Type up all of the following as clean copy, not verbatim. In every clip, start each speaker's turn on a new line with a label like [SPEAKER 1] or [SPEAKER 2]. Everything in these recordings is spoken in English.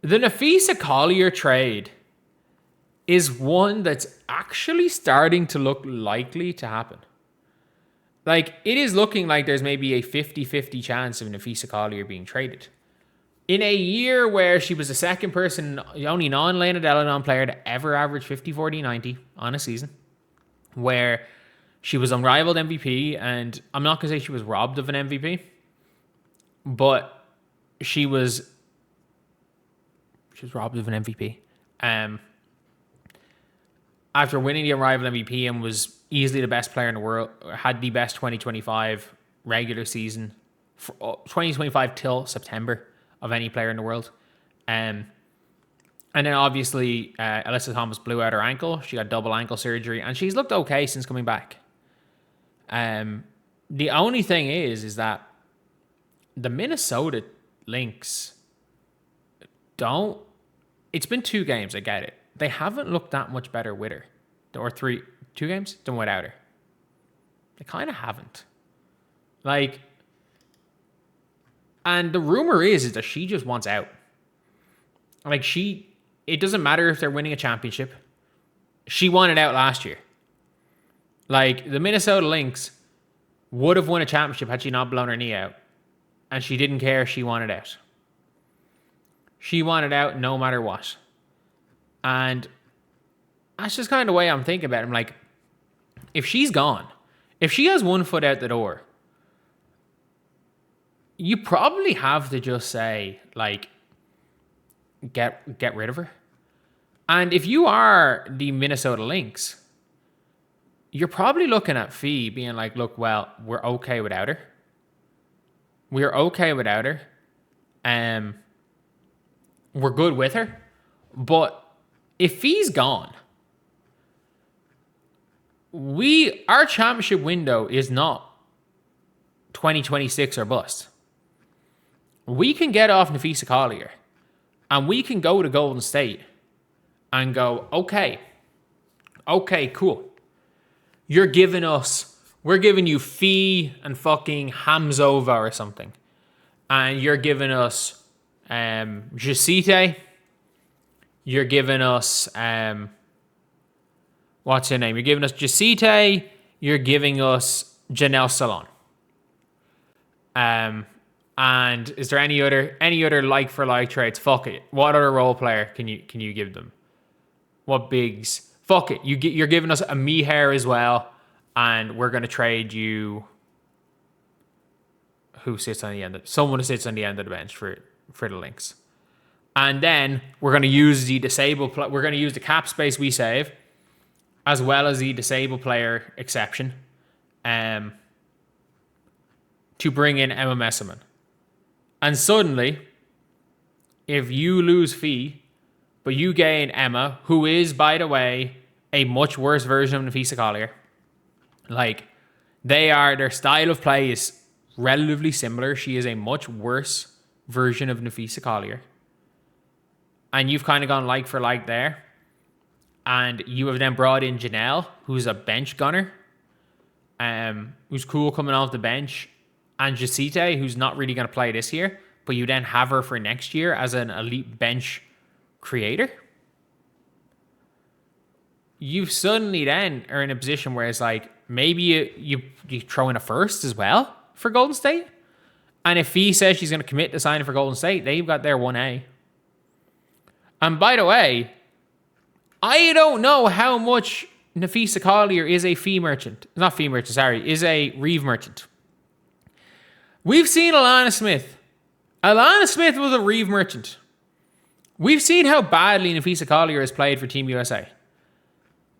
[SPEAKER 1] The Napheesa Collier trade is one that's actually starting to look likely to happen. Like, it is looking like there's maybe a 50-50 chance of Napheesa Collier being traded. In a year where she was the second person, the only non-Lena Deladon player to ever average 50, 40, 90 on a season, where she was unrivaled MVP, and I'm not going to say she was robbed of an MVP, but she was robbed of an MVP. After winning the unrivaled MVP and was easily the best player in the world, had the best 2025 regular season, 2025 till September of any player in the world. And then obviously Alyssa Thomas blew out her ankle. She got double ankle surgery and she's looked okay since coming back. The only thing is that the Minnesota Lynx it's been 2 games, I get it. They haven't looked that much better with her. Or 2 games than without her. They kind of haven't. Like, and the rumor is that she just wants out. Like, it doesn't matter if they're winning a championship. She wanted out last year. Like, the Minnesota Lynx would have won a championship had she not blown her knee out. And she didn't care. She wanted out. She wanted out no matter what. And that's just kind of the way I'm thinking about it. I'm like, if she's gone, if she has one foot out the door, you probably have to just say, like, get rid of her. And if you are the Minnesota Lynx, you're probably looking at Fee being like, look, well, we're okay without her. We're okay without her. We're good with her. But if Fee's gone, our championship window is not 2026 or bust. We can get off Napheesa Collier and we can go to Golden State and go, okay, cool. We're giving you Fee and fucking Hamzova or something. And you're giving us Jacite. You're giving us what's her name? You're giving us Jacite. You're giving us Janelle Salon. And is there any other like for like trades? Fuck it. What other role player can you give them? What bigs? Fuck it. You're giving us a Meher as well, and we're gonna trade you. Who sits on the end? Someone who sits on the end of the bench for the Lynx. And then we're going to use we're going to use the cap space we save, as well as the disabled player exception, to bring in Emma Messiman. And suddenly, if you lose Fee, but you gain Emma, who is, by the way, a much worse version of Napheesa Collier. Like, their style of play is relatively similar. She is a much worse version of Napheesa Collier. And you've kind of gone like for like there. And you have then brought in Janelle, who's a bench gunner, who's cool coming off the bench. And Jacite, who's not really going to play this year, but you then have her for next year as an elite bench creator. You suddenly then are in a position where it's like, maybe you throw in a first as well for Golden State. And if Fee says she's going to commit to signing for Golden State, they've got their 1A. And by the way, I don't know how much Napheesa Collier is a fee merchant. Not fee merchant, sorry. Is a Reeve merchant. We've seen Alana Smith. Alana Smith was a Reeve merchant. We've seen how badly Napheesa Collier has played for Team USA.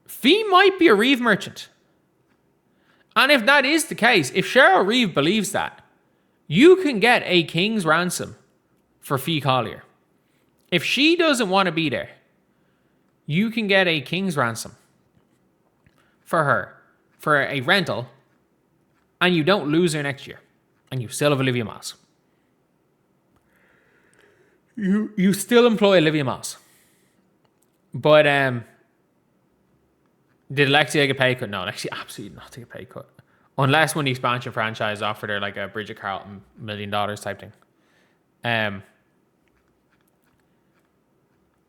[SPEAKER 1] Fee might be a Reeve merchant. And if that is the case, if Cheryl Reeve believes that, you can get a king's ransom for Fee Collier. If she doesn't want to be there, you can get a king's ransom for her, for a rental, and you don't lose her next year. And you still have Olivia Moss. You still employ Olivia Moss. But did Alexia take a pay cut? No, Alexia absolutely not take a pay cut. Unless when the expansion franchise offered her like a Bridget Carlton $1 million type thing.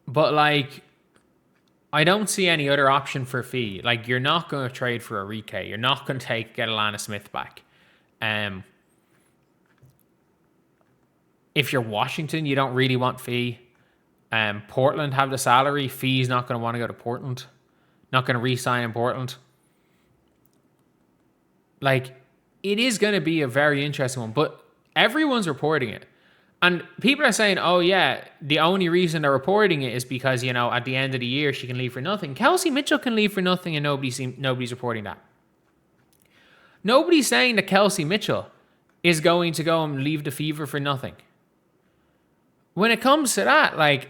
[SPEAKER 1] But like, I don't see any other option for Fee. Like, you're not going to trade for Arike. You're not going to get Alana Smith back. If you're Washington, you don't really want Fee. Portland have the salary. Fee's not going to want to go to Portland. Not going to re-sign in Portland. Like, it is going to be a very interesting one, but everyone's reporting it. And people are saying, oh yeah, the only reason they're reporting it is because, you know, at the end of the year, she can leave for nothing. Kelsey Mitchell can leave for nothing and nobody's reporting that. Nobody's saying that Kelsey Mitchell is going to go and leave the Fever for nothing. When it comes to that, like,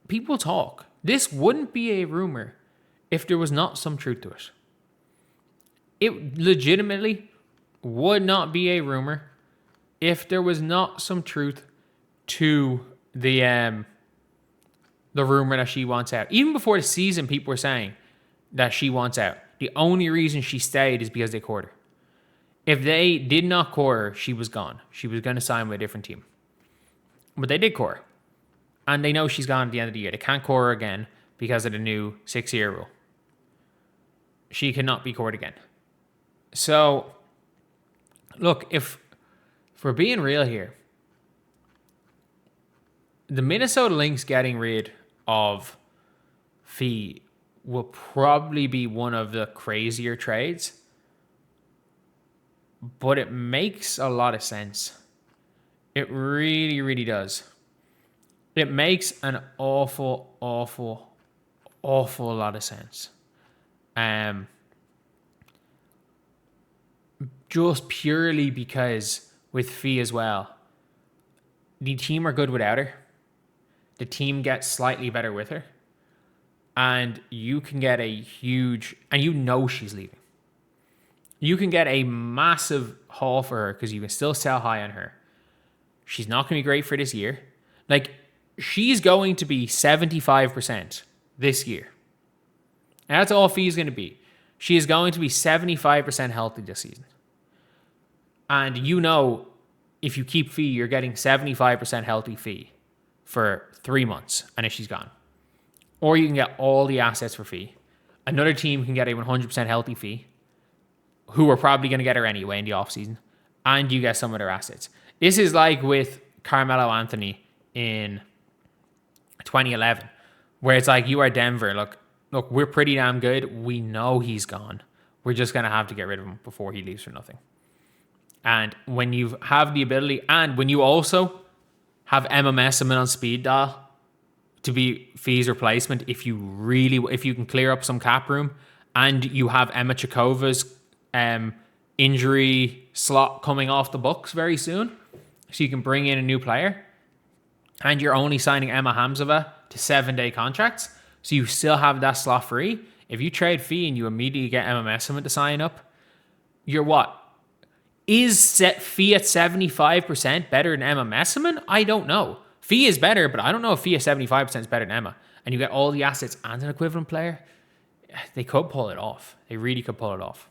[SPEAKER 1] people talk. This wouldn't be a rumor if there was not some truth to it. It legitimately would not be a rumor if there was not some truth to the rumor that she wants out. Even before the season, people were saying that she wants out. The only reason she stayed is because they court her. If they did not court her, she was gone. She was going to sign with a different team. But they did court her. And they know she's gone at the end of the year. They can't court her again because of the new 6-year rule. She cannot be courted again. So, look, if we're being real here, the Minnesota Lynx getting rid of Fee will probably be one of the crazier trades, but it makes a lot of sense. It really, really does. It makes an awful, awful, awful lot of sense. Just purely because with Fee as well, the team are good without her. The team gets slightly better with her. And you can get a huge, and you know she's leaving. You can get a massive haul for her because you can still sell high on her. She's not going to be great for this year. Like, she's going to be 75% this year. And that's all Fee's going to be. She is going to be 75% healthy this season. And you know, if you keep Fee, you're getting 75% healthy Fee for 3 months, and if she's gone. Or you can get all the assets for Fee. Another team can get a 100% healthy Fee, who are probably going to get her anyway in the offseason, and you get some of their assets. This is like with Carmelo Anthony in 2011, where it's like, you are Denver. Look, we're pretty damn good. We know he's gone. We're just going to have to get rid of him before he leaves for nothing. And when you have the ability, and when you also have Emma Messiman on speed dial to be Fee's replacement, if you can clear up some cap room, and you have Emma Chakova's injury slot coming off the books very soon, so you can bring in a new player, and you're only signing Emma Hamzova to 7-day contracts, so you still have that slot free. If you trade Fee and you immediately get Emma Messiman to sign up, you're what? Is Fee at 75% better than Emma Messiman? I don't know. Fee is better, but I don't know if Fee at 75% is better than Emma. And you get all the assets and an equivalent player. They could pull it off. They really could pull it off.